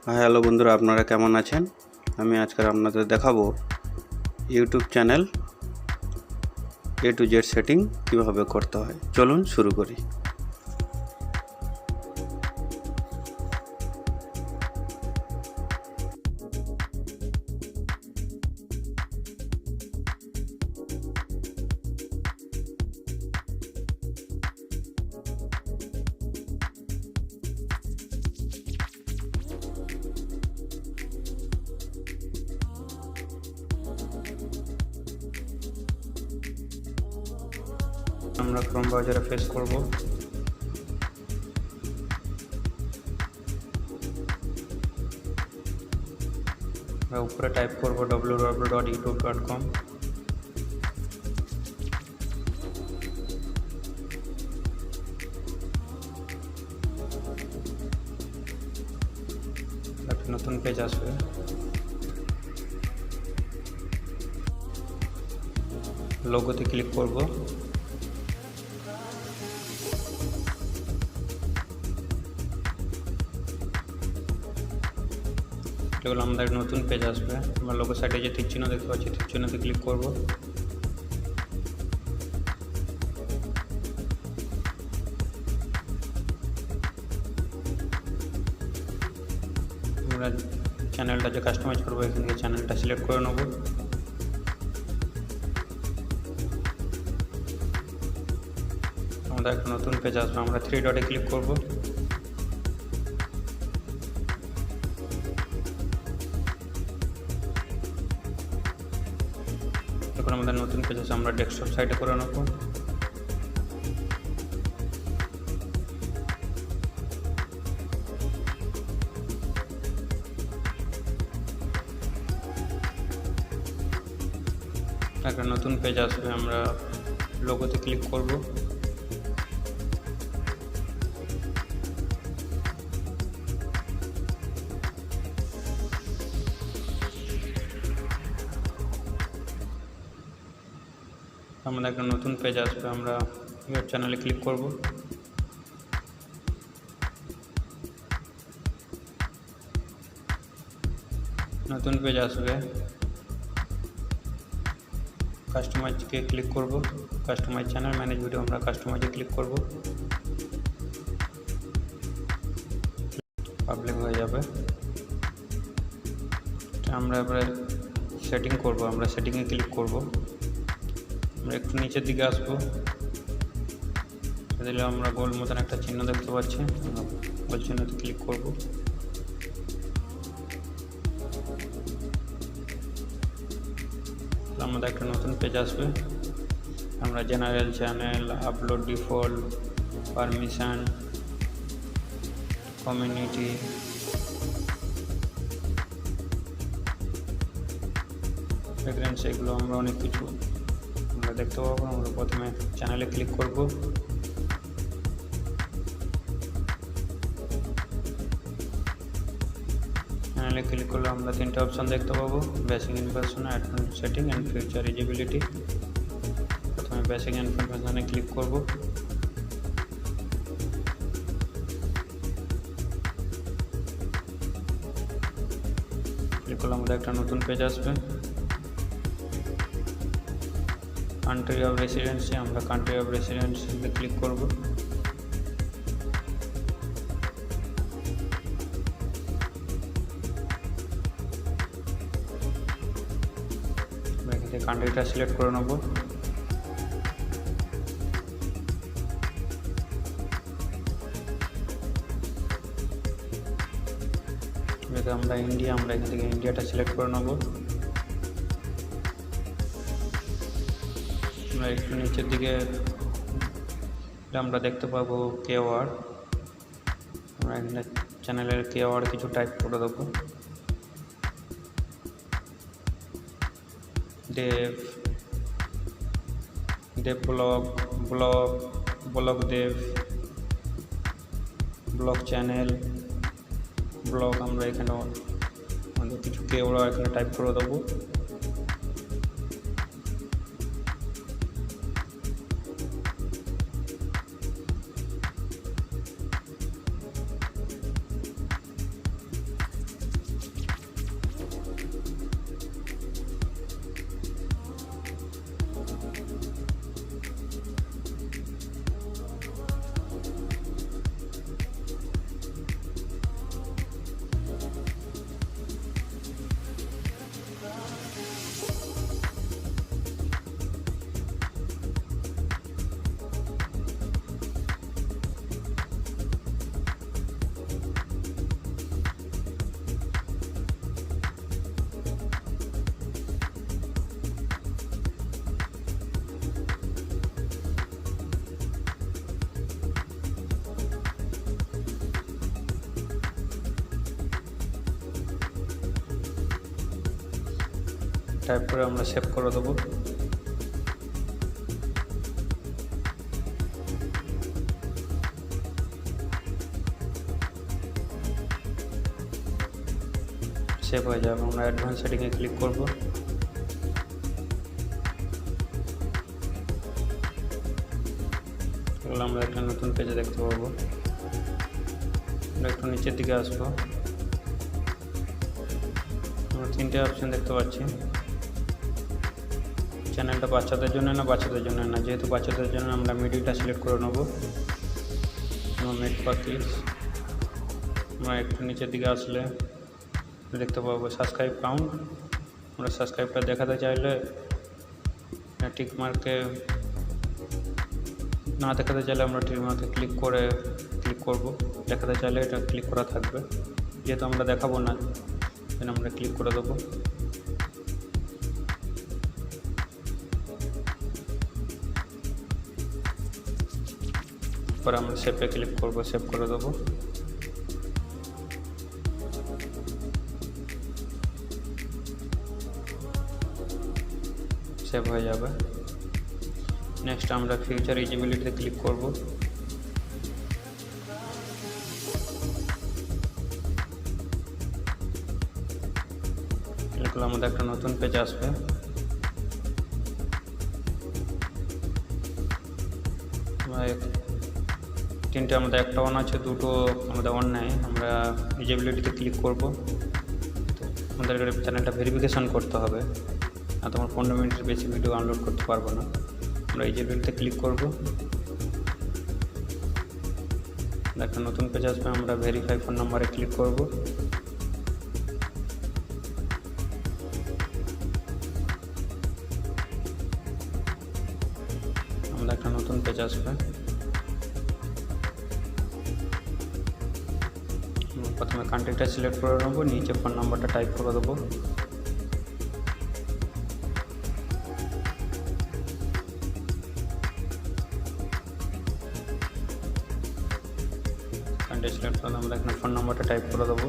Hello বন্ধুরা, আপনারা কেমন আছেন? আমি আজকে আপনাদের দেখাবো YouTube channel A to Z setting কিভাবে করতে হয়। চলুন শুরু করি। আমরা ক্রোম ব্রাউজারে ফেস করব। উপরে টাইপ করব www.youtube.com। একটা নতুন পেজ আসবে। লোগোতে ক্লিক করব। এগুলো আমাদের নতুন পেজ আসবে। আমরা লোগো সাইডে যে তীর চিহ্ন দেখতে পাচ্ছি, তীর চিহ্নতে ক্লিক করব। আমরা চ্যানেলটা যে কাস্টমাইজ করবো, এখান থেকে চ্যানেলটা সিলেক্ট করে নেব। আমাদের একটা নতুন পেজ আসবে। আমরা 3 ডটে ক্লিক করব। এখন আমাদের নতুন পেজ আছে, আমরা ডেস্কটপ সাইটে করে নেব। একটা নতুন পেজ আসবে। আমরা লোগোতে ক্লিক করব। আমাদের একটা নতুন পেজ আসবে। আমরা ইউটিউব চ্যানেলে ক্লিক করব। নতুন পেজ আসবে। কাস্টমাইজকে ক্লিক করব। কাস্টমাইজ চ্যানেল ম্যানেজ ভিডিও, আমরা কাস্টমাইজে ক্লিক করব। পাবলিক হয়ে যাবে। আমরা এবারে সেটিং করব। আমরা সেটিংয়ে ক্লিক করব। আমরা একটু নিচের দিকে আসবো। দিলে আমরা গোল মতন একটা চিহ্ন দেখতে পাচ্ছি, আমরা গোল চিহ্নতে ক্লিক করব। আমাদের একটা নতুন পেজ আসবে। আমরা general, channel, upload, default, permission, community, preference, এগুলো আমরা অনেক কিছু আমরা দেখতে পাবো। আমরা প্রথমে চ্যানেলে ক্লিক করব। চ্যানেলে ক্লিক করলে আমরা 3টে অপশন দেখতে পাবো: basic information, advance setting and future eligibility. প্রথমে বেসিক ইনফরমেশনে ক্লিক করব। ক্লিক করলে আমাদের একটা নতুন পেজ আসবে। কান্ট্রি অফ রেসিডেন্সি, আমরা কান্ট্রি অফ রেসিডেন্সিতে ক্লিক করব। এখান থেকে কান্ট্রিটা সিলেক্ট করে নেব। আমরা ইন্ডিয়া, আমরা এখান থেকে ইন্ডিয়াটা সিলেক্ট করে নেব। আমরা একটু নিচের দিকে আমরা দেখতে পাবো কেওয়ার্ড। আমরা এখানে চ্যানেলের কেওয়ার্ড কিছু টাইপ করে দেবো। দেব, দেব ব্লগ, ব্লগ, ব্লগ দেব, ব্লগ চ্যানেল, ব্লগ। আমরা এখানে আমাদের কিছু কেওয়ার্ড এখানে টাইপ করে দেবো। টাইপ করে আমরা সেভ করে দেবো। সেভ হয়ে যাবে। আমরা অ্যাডভান্স সেটিংয়ে ক্লিক করব। এগুলো আমরা একটা নতুন পেজে দেখতে পাবো। আমরা একটু নিচের দিকে আসবো। আমরা 3টে অপশন দেখতে পাচ্ছি। চ্যানেলটা বাচ্চাদের জন্য না বাচ্চাদের জন্য না, যেহেতু বাচ্চাদের জন্য আমরা মিডিয়াটা সিলেক্ট করে নেব। Made for kids. আমরা একটু নিচের দিকে আসলে দেখতে পাবো সাবস্ক্রাইব কাউন্ট। আমরা সাবস্ক্রাইবটা দেখাতে চাইলে টিক মার্কে না দেখাতে চাইলে আমরা টিক মার্কে ক্লিক করব। দেখাতে চাইলে এটা ক্লিক করা থাকবে, যেহেতু আমরা দেখাবো না আমরা ক্লিক করে দেবো। পরে আমরা সেভে ক্লিক করব, সেভ করে দেবো। সেভ হয়ে যাবে। নেক্সট আমরা ফিউচার ইজিবিলিটিতে ক্লিক করব। ক্লিক করলে আমাদের একটা নতুন পেজ আসবে। তিনটে আমাদের একটা অন আছে, দুটো আমাদের অন নেই। আমরা ইজিবিলিটিতে ক্লিক করব। আমাদের চ্যানেলটা ভেরিফিকেশান করতে হবে, আর তোমার 15 মিনিটের বেশি ভিডিও আপলোড করতে পারবো না। আমরা ইজিবিলিটিতে ক্লিক করব। একটা নতুন পেজ আসবে। আমরা ভেরিফাই ফোন নাম্বারে ক্লিক করব। আমাদের একটা নতুন পেজ আসবে। প্রথমে কন্ট্যাক্টটা সিলেক্ট করে নেব, নিচে ফোন নাম্বারটা টাইপ করে দেবো। কন্ট্যাক্ট সিলেক্ট করে আমরা এখানে ফোন নাম্বারটা টাইপ করে দেবো।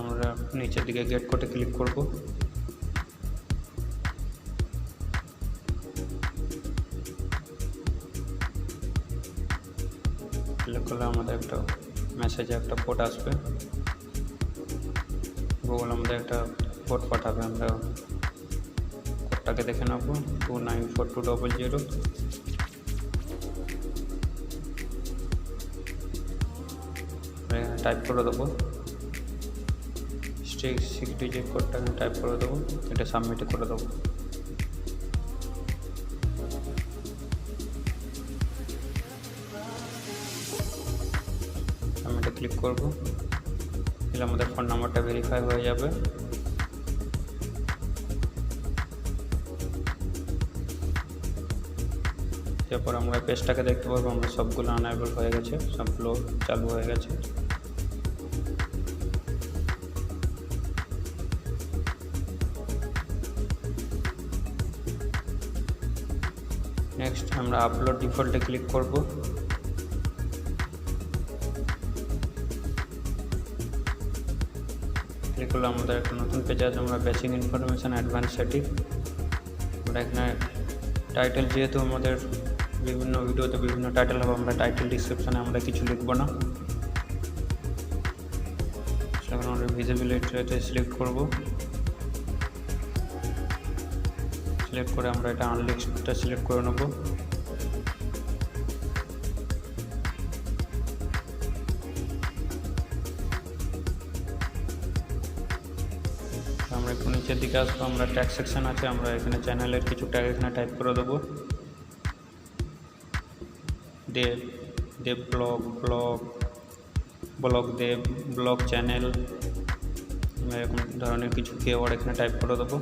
আমরা নিচের দিকে গেট কোডে ক্লিক করব। ক্লিক করলে আমাদের একটা মেসেজে একটা কোড আসবে। গুগল আমাদের একটা কোড পাঠাবে। আমরা কোডটাকে দেখে নেব। 294200 টাইপ করে দেবো। 6 ডিজিট কোডটা টাইপ করে দেবো। এটা সাবমিট করে দেবো। আমি এটা ক্লিক করবো। তাহলে আমাদের ফোন নাম্বারটা ভেরিফাই হয়ে যাবে। এরপর আমরা পেজটাকে দেখতে পাবো। আমরা সবগুলো আনএবল হয়ে গেছে, সবগুলো চালু হয়ে গেছে। নেক্সট আমরা আপলোড ডিফল্টে ক্লিক করব। ক্লিক করলে আমাদের একটা নতুন পেজ আছে। আমরা বেসিক ইনফরমেশান, অ্যাডভান্স সেটিং। আমরা এখানে টাইটেল, যেহেতু আমাদের বিভিন্ন ভিডিওতে বিভিন্ন টাইটেল হবে, আমরা টাইটেল ডিসক্রিপশানে আমরা কিছু লিখব না। সেখানে আমরা ভিজিবিলিটিতে সিলেক্ট করব। সিলেক্ট করে আমরা এটা আনলিস্টটা সিলেক্ট করে নেব। আমরা একটু নিচের দিকে আসবো। আমরা ট্যাগ সেকশন আছে, আমরা এখানে চ্যানেলের কিছু ট্যাগ এখানে টাইপ করে দেবো। দেব ব্লগ দেব, ব্লগ চ্যানেল, এরকম ধরনের কিছু কিওয়ার্ড এখানে টাইপ করে দেবো।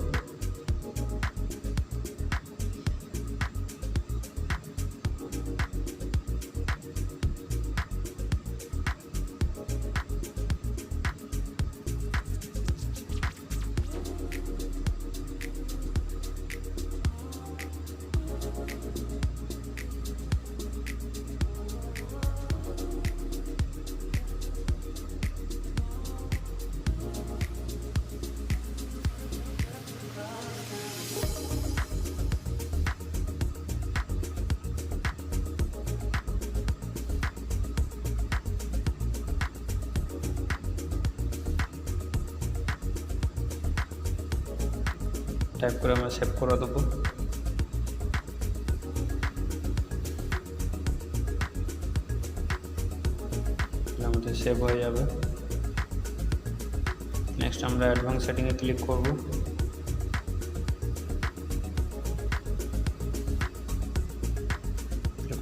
টাইপ করে আমরা সেভ করে দেবো। আমাদের সেভ হয়ে যাবে। নেক্সট আমরা অ্যাডভান্স সেটিংয়ে ক্লিক করব।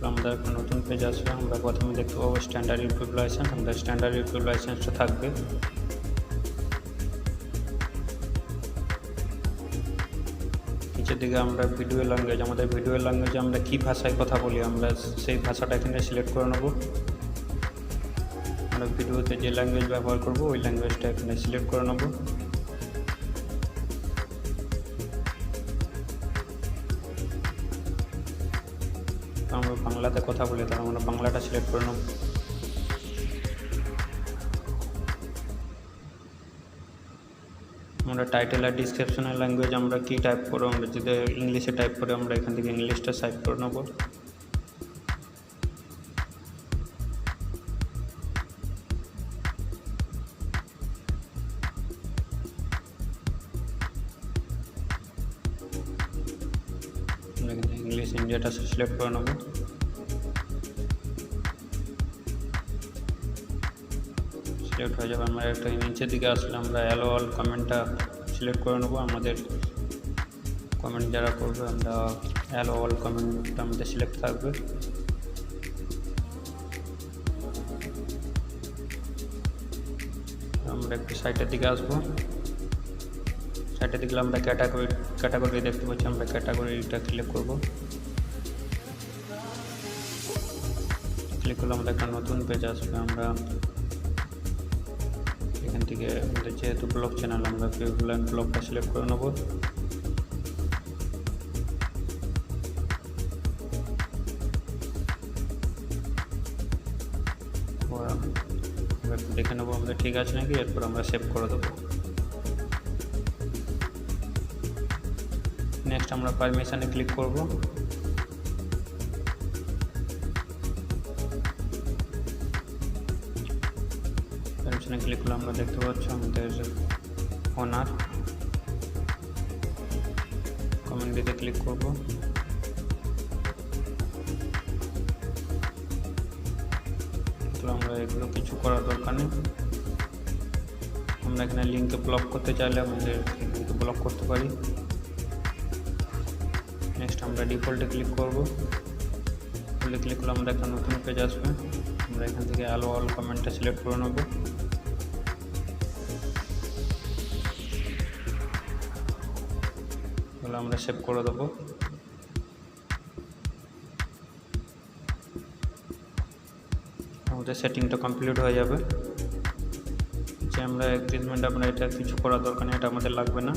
আমাদের একটা নতুন পেজ আসবে। আমরা প্রথমে দেখতে পাবো স্ট্যান্ডার্ড ইউটিউব লাইসেন্স। আমাদের স্ট্যান্ডার্ড ইউটিউব লাইসেন্সটা থাকবে। নিচের দিকে আমরা ভিডিও ল্যাঙ্গুয়েজ, আমাদের ভিডিও ল্যাঙ্গুয়েজে আমরা কী ভাষায় কথা বলি আমরা সেই ভাষাটা এখানে সিলেক্ট করে নেব। আমরা ভিডিওতে যে ল্যাঙ্গুয়েজ ব্যবহার করব ওই ল্যাঙ্গুয়েজটা এখানে সিলেক্ট করে নেব। আমরা বাংলাতে কথা বলি, তাহলে আমরা বাংলাটা সিলেক্ট করে নেব। আমরা টাইটেল আর ডিসক্রিপশনের ল্যাঙ্গুয়েজ আমরা কী টাইপ করবো, আমরা যদি ইংলিশে টাইপ করে আমরা এখান থেকে ইংলিশটা সিলেক্ট করে নেব। ইংলিশ ইন্ডিয়াটা সিলেক্ট করে নেব। সিলেক্ট হয়ে যাবে। আমরা একটা নিচের দিকে আসলে আমরা অ্যালো অল কমেন্টটা সিলেক্ট করে নেব। আমাদের কমেন্ট যারা করবে আমরা অ্যালো অল কমেন্টটা আমাদের সিলেক্ট থাকবে। আমরা একটু সাইটের দিকে আসবো। সাইটের দিকে আমরা ক্যাটাগরি দেখতে পাচ্ছি, আমরা ক্যাটাগরিটা ক্লিক করব। ক্লিক করলে আমাদের একটা নতুন পেজ আসবে। আমরা এখান থেকে আমাদের যেহেতু ব্লগ চ্যানেল আমরা পিপল অ্যান্ড ব্লগটা সিলেক্ট করে নেব। দেখে নেবো আমাদের ঠিক আছে নাকি, এরপর আমরা সেভ করে দেবো। নেক্সট আমরা পারমিশনে ক্লিক করব। পারমিশনে ক্লিক করলে আমরা দেখতে পাচ্ছি আমাদের ওনার কমেন্ট দিতে ক্লিক করব। আমরা এগুলো কিছু করার দরকার নেই। আমরা এখানে লিঙ্কে ব্লক করতে চাইলে আমাদের লিঙ্কে ব্লক করতে পারি। নেক্সট আমরা ডিফল্টে ক্লিক করব। ডিফল্টে ক্লিক করলে আমরা একটা নতুন পেজ আসবে। আমরা এখান থেকে অ্যালো অল কমেন্টটা সিলেক্ট করে নেব। তাহলে আমরা সেভ করে দেবো। আমাদের সেটিংটা কমপ্লিট হয়ে যাবে। যে আমরা এগ্রিমেন্ট আমরা এটা কিছু করার দরকার নেই, এটা আমাদের লাগবে না।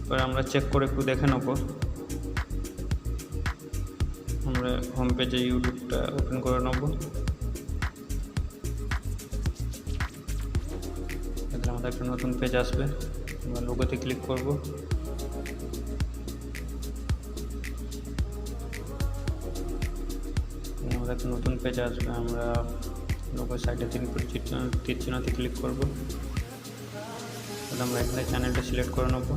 এবার আমরা চেক করে একটু দেখে নেব। আমরা হোম পেজে ইউটিউবটা ওপেন করে নেব। তাহলে আমাদের একটা নতুন পেজ আসবে। আমরা লোগোতে ক্লিক করব। আমাদের একটা নতুন পেজ আসবে। আমরা লোগো সাইডে তীর চিহ্নতে ক্লিক করব। তাহলে আমরা এখানে চ্যানেলটা সিলেক্ট করে নেব।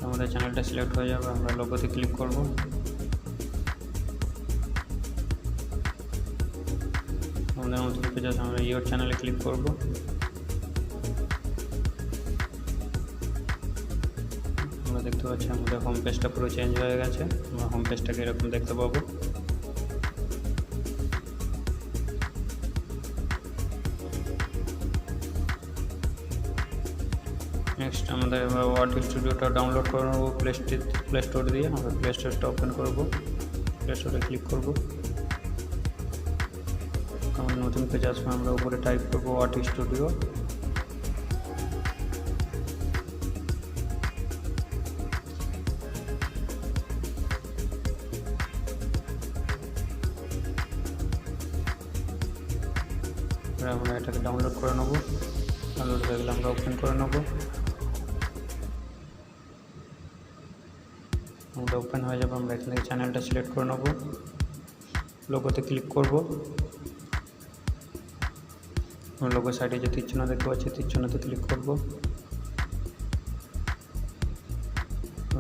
আমাদের চ্যানেলটা সিলেক্ট হয়ে যাবে। আমরা লোগোতে ক্লিক করব। আমাদের নতুন পেজ আছে, আমরা ইওর চ্যানেলে ক্লিক করব। আমরা দেখতে পাচ্ছি আমাদের হোম পেজটা পুরো চেঞ্জ হয়ে গেছে। আমরা হোম পেজটাকে এরকম দেখতে পাবো। নেক্সট আমাদের ওয়ার্ড স্টুডিওটা ডাউনলোড করে নেবো প্লে স্টোর দিয়ে। আমরা প্লে স্টোরটা ওপেন করব। প্লে স্টোরে ক্লিক করব। আমাদের নতুন পেজ আসবে। আমরা উপরে টাইপ করব ওয়ার্ড স্টুডিও। আমরা এটাকে ডাউনলোড করে নেব। ডাউনলোড হয়ে গেলে আমরা ওপেন করে নেব। আমাদের ওপেন হয়ে যাবে। আমরা এখান থেকে চ্যানেলটা সিলেক্ট করে নেব। লোগোতে ক্লিক করব। লোগো সাইডে যে তীর চিহ্ন দেখতে পাচ্ছি তীর চিহ্নতে ক্লিক করব।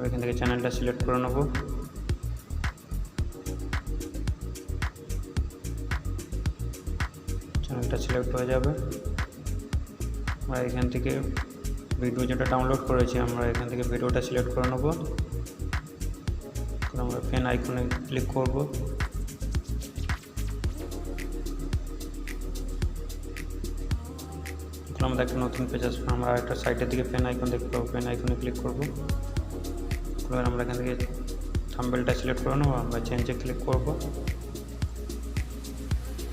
এখান থেকে চ্যানেলটা সিলেক্ট করে নেব। চ্যানেলটা সিলেক্ট হয়ে যাবে। আমরা এখান থেকে ভিডিও যেটা ডাউনলোড করেছি আমরা এখান থেকে ভিডিওটা সিলেক্ট করে নেব। আমরা পেন আইকনে ক্লিক করব। আমাদের একটা নতুন পেজ আসবে। আমরা একটা সাইডের দিকে পেন আইকন দেখতে পাবো, পেন আইকনে ক্লিক করব। এবার আমরা এখান থেকে থাম্বনেলটা সিলেক্ট করে নেব। আমরা চেঞ্জে ক্লিক করব।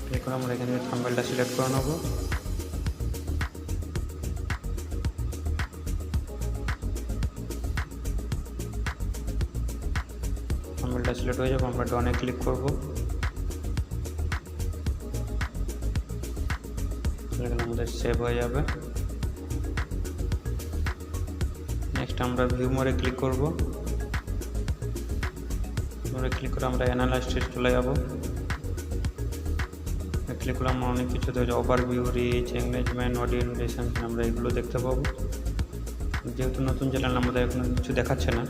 ক্লিক করে আমরা এখান থেকে থাম্বনেলটা সিলেক্ট করে নেব। থাম্বনেলটা সিলেক্ট হয়ে যাবে। আমরা ডনে ক্লিক করব। এখানে আমাদের সেভ হয়ে যাবে। নেক্সট আমরা ভিউ মোডে ক্লিক করব। মোডে ক্লিক করে আমরা অ্যানালাইসিস চলে যাব। ক্লিক করলে আমরা অনেক কিছু দেখতে overview, reach, engagement, audience, recent আমরা এগুলো দেখতে পাবো। যেহেতু নতুন চ্যানেল আমাদের এখন কিছু দেখাচ্ছে না।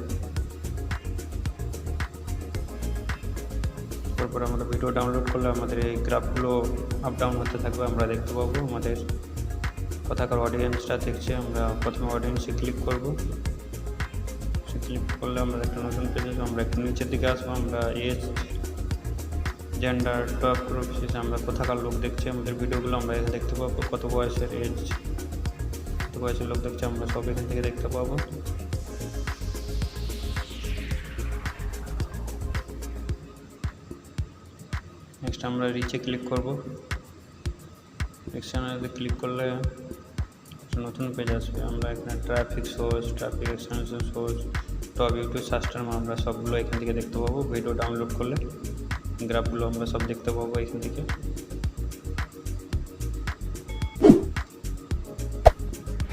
তারপর আমরা ভিডিও ডাউনলোড করলে আমাদের এই গ্রাফগুলো আপ ডাউন হতে থাকবে, আমরা দেখতে পাবো আমাদের কোথাকার অডিয়েন্সটা দেখছে। আমরা প্রথমে অডিয়েন্সে ক্লিক করব। সে ক্লিক করলে আমরা একটা নতুন পেজ আসবো। আমরা একটু নিচের দিকে আসবো। আমরা এজ, জেন্ডার, টপ গ্রুপ হিসেবে আমরা কোথাকার লোক দেখছে আমাদের ভিডিওগুলো আমরা এখানে দেখতে পাবো। কত বয়সের, এজ, কত বয়সের লোক দেখছে আমরা সব এখান থেকে দেখতে পাবো। নেক্সট আমরা রিচে ক্লিক করব। এক্সটার্নালে ক্লিক করলে নতুন পেজ আসবে। আমরা এখানে traffic source, traffic extension source, top YouTube search term আমরা সবগুলো এখান থেকে দেখতে পাবো। ভিডিও ডাউনলোড করলে গ্রাফগুলো আমরা সব দেখতে পাবো এখান থেকে।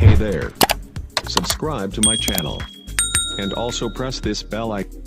Hey there. Subscribe to my channel. And also press this bell icon.